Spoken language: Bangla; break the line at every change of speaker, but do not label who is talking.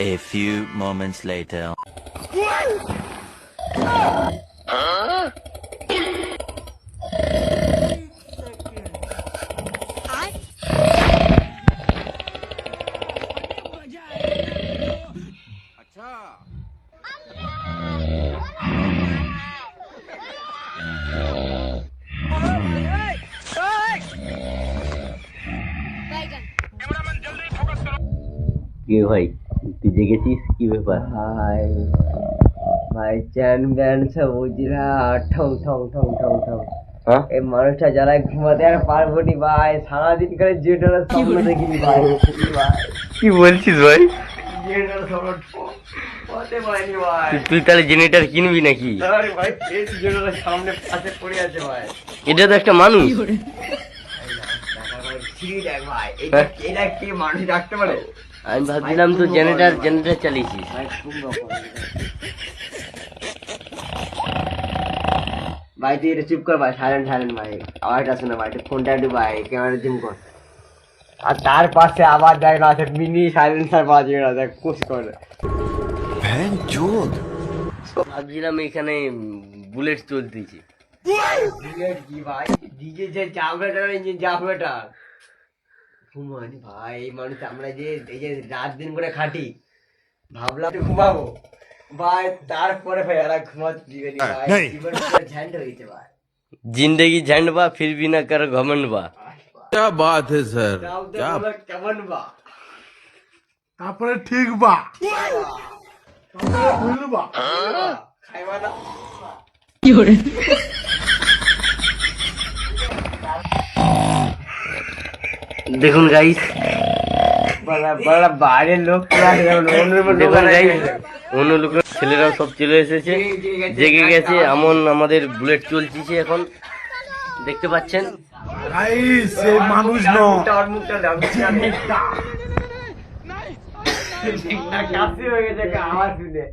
A few moments later.
কি ভাই তুই দেখেছিস কি ব্যাপার?
ভাই ভাই চ্যান ব্যান সব বুঝিরা ঠং ঠং ঠং ঠং ঠং।
হ্যাঁ
এই মানুষটা যারা ঘুমাতে আর পারবো নি ভাই, সারাদিন করে জেটার স্বপ্ন দেখিনি ভাই।
কি বলছিস ভাই?
জেটার স্বপ্ন হতে পারেনি ভাই।
তুই তাহলে জেনারেটর কিনবি নাকি?
আরে ভাই এই জেটারের সামনে পাশে পড়ে আছে ভাই।
এটা তো একটা মানুষ।
ছিঁড়ি দেখ ভাই, এটা কি মানুষ রাখতে পারে?
আমি ভাবছিলাম তো জেনারেটর চালিয়েছিস।
ভাই খুব রকম ভাই, তুই এটা চুপ কর ভাই, সাইলেন্ট সাইলেন্ট ভাই, আওয়াজটা শোনা ভাই, ফোনটা একটু ভাই ক্যামেরা জুম কর। আর তার পাশে আবার দেখ না আছে মিনি সাইলেন্সার বাজে না, দেখ কুছ করে।
ভাবছিলাম এখানে বুলেট চলতেছে।
বুলেট কি ভাই, ডিজে যে চাপড়াটা ইঞ্জিন চাপড়াটা ঘুমানি ভাই। এই মানুষ আমরা যে এই যে রাত দিন করে খাটি, ভাবলাম ঘুমাবো ভাই, তারপরে ভাই আর ঘুমাতে দিবে না ভাই, জীবন পুরো ঝ্যান্ড হয়ে গেছে ভাই।
जिंदगी झंड बा फिर भी ना कर घमंड बा।
क्या बात है सर, क्या
কেমন বা
তারপরে ঠিক বা তারপরে ভুল বা
খাইবা না
দেখুন গাইস,
বড় বড় বাইরের লোক
দেখুন গাইস, অন্য লোকের ছেলেরাও সব চলে এসেছে, জেগে গেছে। এমন আমাদের বুলেট চলছে এখন, দেখতে পাচ্ছেন।
গাইস এই মানুষ ন
কাশি হয়ে গেছে আওয়াজ শুনে।